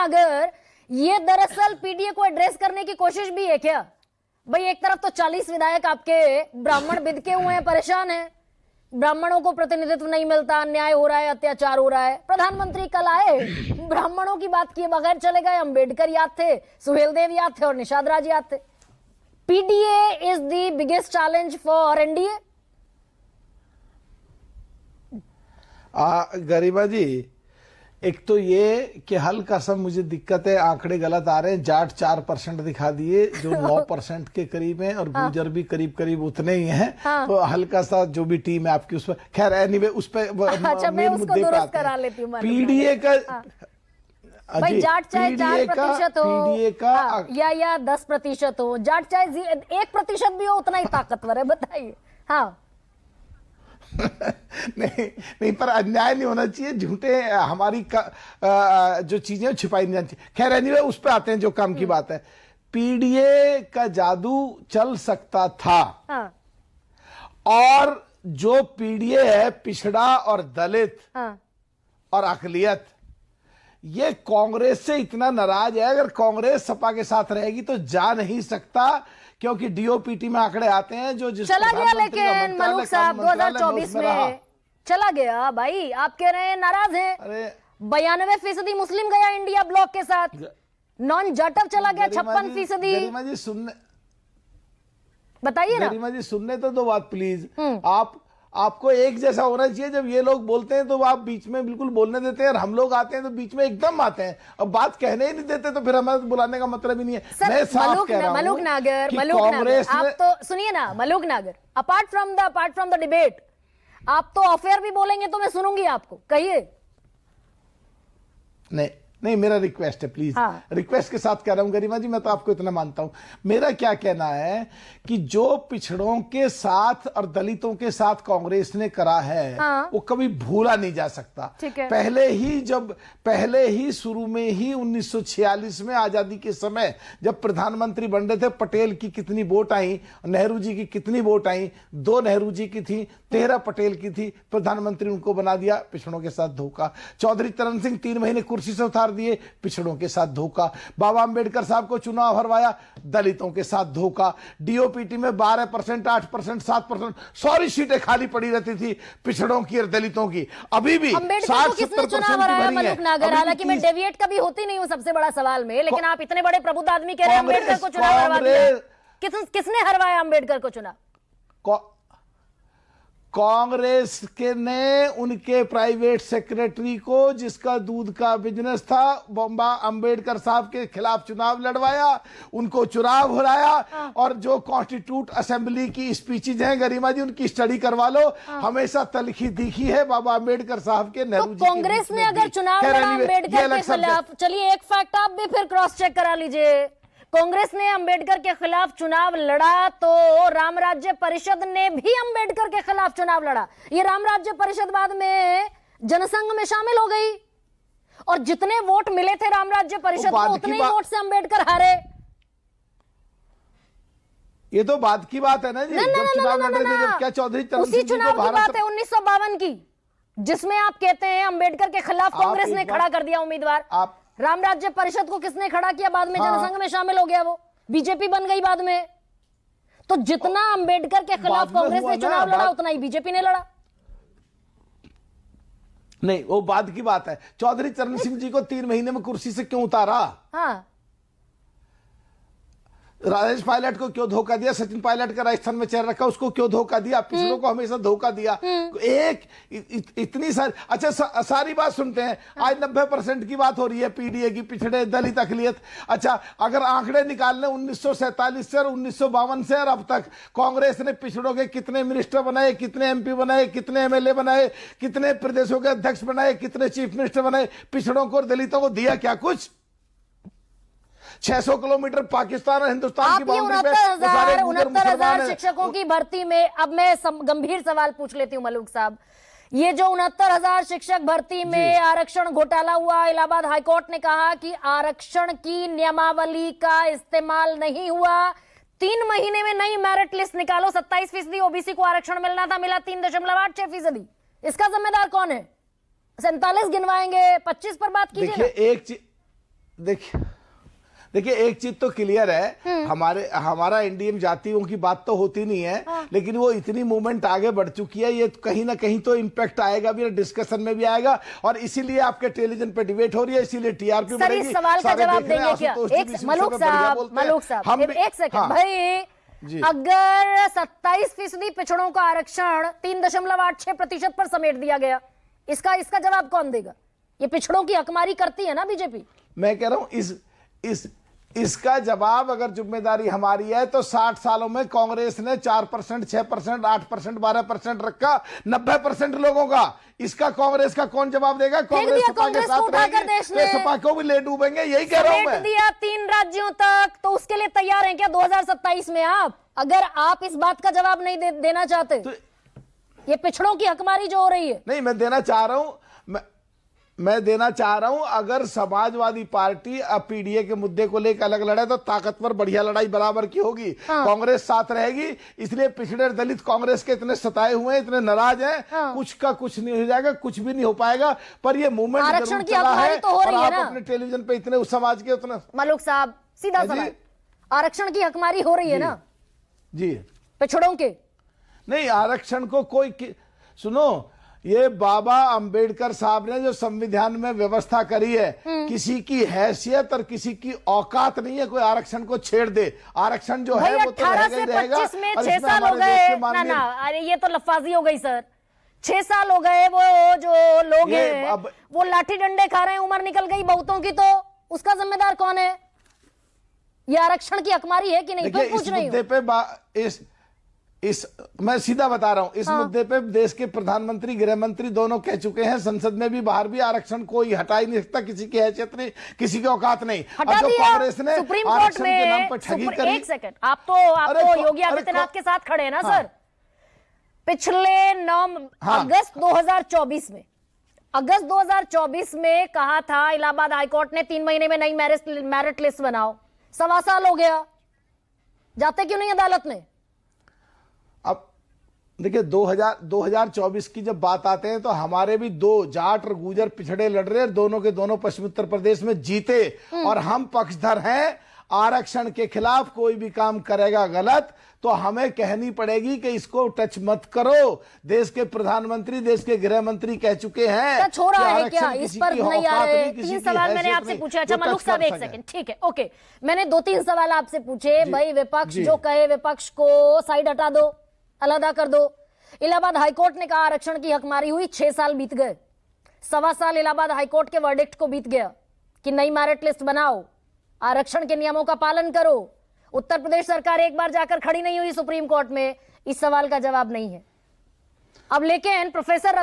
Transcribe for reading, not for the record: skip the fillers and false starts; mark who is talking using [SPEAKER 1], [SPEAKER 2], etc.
[SPEAKER 1] नागर, ये दरअसल पीडीए को एड्रेस करने की कोशिश भी है क्या? भाई एक तरफ तो 40 विधायक आपके ब्राह्मण बिदके हुए हैं, परेशान हैं, ब्राह्मणों को प्रतिनिधित्व नहीं मिलता, अन्याय हो रहा है, अत्याचार हो रहा है। प्रधानमंत्री कल आए, ब्राह्मणों की बात किए बगैर चले गए। अंबेडकर याद थे, सुहेलदेव याद थे और निषाद राज याद थे। PDA is the biggest challenge for NDA.
[SPEAKER 2] Garima ji, एक तो ये कि हल्का सा मुझे दिक्कत है, आंकड़े गलत आ रहे हैं। जाट 4% दिखा दिए जो 9% के करीब हैं, और गुर्जर भी करीब करीब उतने ही हैं। तो हल्का सा जो भी टीम है आपकी उस पर, खैर एनीवे उस पर
[SPEAKER 1] मैं उसको दुरुस्त करा लेती हूँ।
[SPEAKER 2] पीडीए का
[SPEAKER 1] भाई जाट चाहे 4% हो
[SPEAKER 2] पीडीए का
[SPEAKER 1] या 10% हो, जाट चाहे 1% भी हो, उतना ही ताकतवर है। बताइए। हाँ
[SPEAKER 2] नहीं, पर अन्याय नहीं होना चाहिए, झूठे हमारी जो चीजें छिपाई नहीं जानी चाहिए। खैर एनीवे उस पे आते हैं जो काम की बात है। पीडीए का जादू चल सकता था।
[SPEAKER 1] हाँ।
[SPEAKER 2] और जो पीडीए है, पिछड़ा और दलित और अकलियत, ये कांग्रेस से इतना नाराज है। अगर कांग्रेस सपा के साथ रहेगी तो जा नहीं सकता, क्योंकि डीओपीटी में आंकड़े आते हैं जो
[SPEAKER 1] चला गया। लेकिन मलूक साहब 2024 में चला गया। भाई आप कह रहे हैं नाराज हैं।
[SPEAKER 2] अरे
[SPEAKER 1] 92% मुस्लिम गया इंडिया ब्लॉक के साथ, नॉन जाटव चला गया 56%।
[SPEAKER 2] गरिमा जी सुनने,
[SPEAKER 1] बताइए ना।
[SPEAKER 2] गरिमा जी सुनने तो दो बात प्लीज। आपको एक जैसा होना चाहिए। जब ये लोग बोलते हैं तो आप बीच में बिल्कुल बोलने देते हैं, और हम लोग आते हैं तो बीच में एकदम आते हैं और बात कहने ही नहीं देते, तो फिर हमें बुलाने का मतलब ही नहीं है। मैं साफ कह रहा हूं
[SPEAKER 1] मलूक नागर, आप तो सुनिए ना मलूक नागर, अपार्ट फ्रॉम द डिबेट, आप तो अफेयर भी बोलेंगे तो मैं सुनूंगी आपको। कहिए।
[SPEAKER 2] नहीं, मेरा रिक्वेस्ट है प्लीज।
[SPEAKER 1] हाँ।
[SPEAKER 2] रिक्वेस्ट के साथ कह रहा हूं गरिमा जी, मैं तो आपको इतना मानता हूं। मेरा क्या कहना है कि जो पिछड़ों के साथ और दलितों के साथ कांग्रेस ने करा है,
[SPEAKER 1] हाँ।
[SPEAKER 2] वो कभी भूला नहीं जा सकता। पहले ही शुरू में ही 1946 में आजादी के समय जब प्रधानमंत्री बन रहे थे, पटेल की कितनी वोट आई, नेहरू जी की कितनी वोट आई, 2 नेहरू जी की थी, 13 पटेल की थी, प्रधानमंत्री उनको बना दिया। पिछड़ों के साथ धोखा। चौधरी चरण सिंह 3 महीने कुर्सी से उतार दिए, पिछड़ों के साथ धोखा। बाबा अंबेडकर साहब को चुनाव हरवाया, दलितों के साथ धोखा। डीओपीटी में 12%, 8%, 7% सारी सीटें खाली पड़ी रहती थी पिछड़ों की और दलितों की। अभी भी 60-70%
[SPEAKER 1] चुनाव हराया मलूक नागर। हालांकि मैं डेविएट कभी होती नहीं हूं सबसे बड़ा सवाल में, लेकिन आप इतने बड़े प्रबुद्ध आदमी कह रहे हैं अंबेडकर को चुनाव हरवा दिया। किसने हरवाया अंबेडकर को चुनाव?
[SPEAKER 2] कांग्रेस के ने उनके प्राइवेट सेक्रेटरी को, जिसका दूध का बिजनेस था, बम्बा अंबेडकर साहब के खिलाफ चुनाव लड़वाया, उनको चुनाव हराया। और जो कॉन्स्टिट्यूट असेंबली की स्पीचेज हैं गरिमा जी, उनकी स्टडी करवा लो, हमेशा तलखी दिखी है बाबा अंबेडकर साहब के, नेहरू जी।
[SPEAKER 1] कांग्रेस ने अगर चुनाव लड़ा अंबेडकर के खिलाफ, चलिए एक फैक्ट आप भी फिर क्रॉस चेक करा लीजिए, कांग्रेस ने अंबेडकर के खिलाफ चुनाव लड़ा तो राम राज्य परिषद ने भी अंबेडकर के खिलाफ चुनाव लड़ा। ये राम राज्य परिषद बाद में जनसंघ में शामिल हो गई, और जितने वोट मिले थे राम राज्य परिषद को, उतने ही वोट से अंबेडकर हारे।
[SPEAKER 2] ये तो बाद की बात है ना जी। जब चुनाव लड़ रहे थे, जब क्या चौधरी चरण सिंह जी को
[SPEAKER 1] चुनाव की बात है 1952 की, जिसमें आप कहते हैं अंबेडकर के खिलाफ कांग्रेस ने खड़ा कर दिया उम्मीदवार। राम राज्य परिषद को किसने खड़ा किया? बाद में जनसंघ में शामिल हो गया, वो बीजेपी बन गई बाद में। तो जितना अंबेडकर के खिलाफ कांग्रेस ने चुनाव लड़ा, उतना ही बीजेपी ने लड़ा।
[SPEAKER 2] नहीं, वो बाद की बात है। चौधरी चरण सिंह जी को 3 महीने में कुर्सी से क्यों उतारा?
[SPEAKER 1] हाँ।
[SPEAKER 2] राजेश पायलट को क्यों धोखा दिया? सचिन पायलट का राजस्थान में चेहरा रखा, उसको क्यों धोखा दिया? पिछड़ों को हमेशा धोखा दिया। इतनी सारी, अच्छा सारी बात सुनते हैं। आज 90% की बात हो रही है पीडीए की, पिछड़े, दलित, अकलियत। अच्छा, अगर आंकड़े निकालने 1947 से और 1952 से और अब तक कांग्रेस ने पिछड़ों के कितने मिनिस्टर बनाए, कितने एमपी बनाए, कितने एमएलए बनाए, कितने प्रदेशों के अध्यक्ष बनाए, कितने चीफ मिनिस्टर बनाए, पिछड़ों को और दलितों को दिया क्या कुछ? 600 किलोमीटर पाकिस्तान और हिंदुस्तान की बाउंड्री पे
[SPEAKER 1] 69,000 शिक्षकों की भर्ती में, अब मैं गंभीर सवाल पूछ लेती हूँ मलूक साहब, ये जो 69,000 शिक्षक भर्ती में आरक्षण घोटाला हुआ, इलाहाबाद हाईकोर्ट ने कहा कि आरक्षण की नियमावली का इस्तेमाल नहीं हुआ। 3 महीने में नई मेरिट लिस्ट निकालो, 27% ओबीसी को आरक्षण मिलना था, मिला 3.86%। इसका जिम्मेदार कौन है? 47 गिनवाएंगे, 25 पर बात कीजिए।
[SPEAKER 2] देखिए देखिए एक चीज तो क्लियर है, हमारा इंडियन जातियों की बात तो होती नहीं है, लेकिन वो इतनी मूवमेंट आगे बढ़ चुकी है, ये कहीं ना कहीं तो इम्पैक्ट आएगा भी, डिस्कशन में भी आएगा, और इसीलिए आपके टेलीविजन पे डिबेट हो रही है, इसीलिए टीआरपी
[SPEAKER 1] सर
[SPEAKER 2] बढ़ेगी।
[SPEAKER 1] इस सवाल का जवाब देंगे क्या? मलूक साहब एक सेकंड भाई, अगर 27% पिछड़ों का आरक्षण 3.86% पर समेट दिया गया, इसका जवाब कौन देगा? ये पिछड़ों की हकमारी करती है ना बीजेपी।
[SPEAKER 2] मैं कह रहा हूं इसका जवाब अगर जिम्मेदारी हमारी है तो 60 सालों में कांग्रेस ने 4%, 6%, 8%, 12% रखा 90% लोगों का। इसका कांग्रेस का कौन जवाब देगा? कांग्रेस सपा के साथ रहेगी, तो सपा को भी ले डूबेंगे, यही कह रहा हूं मैं।
[SPEAKER 1] दिया 3 राज्यों तक, तो उसके लिए तैयार हैं क्या 2027 में आप? अगर आप इस बात का जवाब नहीं देना चाहते तो ये पिछड़ों की हकमारी जो हो रही है।
[SPEAKER 2] नहीं, मैं देना चाह रहा हूं, मैं देना चाह रहा हूं, अगर समाजवादी पार्टी अब पीडीए के मुद्दे को लेकर अलग लड़े तो ताकतवर बढ़िया लड़ाई बराबर की होगी। कांग्रेस साथ रहेगी, इसलिए पिछड़े दलित कांग्रेस के इतने सताए हुए हैं, इतने नाराज हैं, कुछ का कुछ नहीं हो जाएगा, कुछ भी नहीं हो पाएगा। पर ये मूवमेंट
[SPEAKER 1] आरक्षण की हकमारी तो हो रही है ना
[SPEAKER 2] अपने टेलीविजन पे इतने उस समाज के उतना।
[SPEAKER 1] मलूक साहब सीधा सवाल, आरक्षण की हकमारी हो रही है ना
[SPEAKER 2] जी
[SPEAKER 1] पिछड़ों के?
[SPEAKER 2] नहीं, आरक्षण को कोई सुनो, ये बाबा अंबेडकर साहब ने जो संविधान में व्यवस्था करी है, किसी की हैसियत और किसी की औकात नहीं है कोई आरक्षण को छेड़ दे। आरक्षण जो है वो तो
[SPEAKER 1] 18 से 25 में 6 साल हो गए ना, अरे ये तो लफाजी हो गई सर। 6 साल हो गए, वो जो लोग हैं वो लाठी डंडे खा रहे हैं, उम्र निकल गई बहुतों की, तो उसका जिम्मेदार कौन है? ये आरक्षण की हकमारी है कि नहीं? तो पूछ रही हूं।
[SPEAKER 2] मैं सीधा बता रहा हूं, इस मुद्दे पे देश के प्रधानमंत्री, गृह मंत्री दोनों कह चुके हैं, संसद में भी बाहर भी, आरक्षण कोई हटा ही नहीं सकता, किसी की हैसियत नहीं, किसी की औकात नहीं।
[SPEAKER 1] हटा दिया कांग्रेस ने सुप्रीम कोर्ट में के नाम पर ठगी करी। एक सेकंड, आप तो योगी आदित्यनाथ के साथ खड़े हैं ना सर। पिछले 9 अगस्त 2024 में, अगस्त 2024 में कहा था इलाहाबाद हाईकोर्ट ने 3 महीने में नई मेरिट लिस्ट बनाओ। 1.25 साल हो गया, जाते क्यों नहीं अदालत में?
[SPEAKER 2] अब देखिए 2024 की जब बात आते हैं तो हमारे भी 2 जाट और गुजर पिछड़े लड़ रहे हैं, दोनों के दोनों पश्चिम उत्तर प्रदेश में जीते, और हम पक्षधर हैं। आरक्षण के खिलाफ कोई भी काम करेगा गलत तो हमें कहनी पड़ेगी कि इसको टच मत करो। देश के प्रधानमंत्री, देश के गृह मंत्री कह चुके हैं।
[SPEAKER 1] टच हो रहा है क्या इस पर? नहीं आ रहे। 3 सवाल मैंने आपसे पूछे। अच्छा मलूक साहब एक सेकंड, ठीक है, ओके, मैंने 2-3 सवाल आपसे पूछे। भाई विपक्ष जो कहे, विपक्ष को साइड हटा दो, अलग कर दो। इलाहाबाद हाईकोर्ट ने कहा आरक्षण की हकमारी हुई, 6 साल बीत गए, 1.25 साल इलाहाबाद हाईकोर्ट के वर्डिक्ट को बीत गया कि नई मेरिट लिस्ट बनाओ, आरक्षण के नियमों का पालन करो। उत्तर प्रदेश सरकार एक बार जाकर खड़ी नहीं हुई सुप्रीम कोर्ट में, इस सवाल का जवाब नहीं है। अब लेकिन प्रोफेसर रतन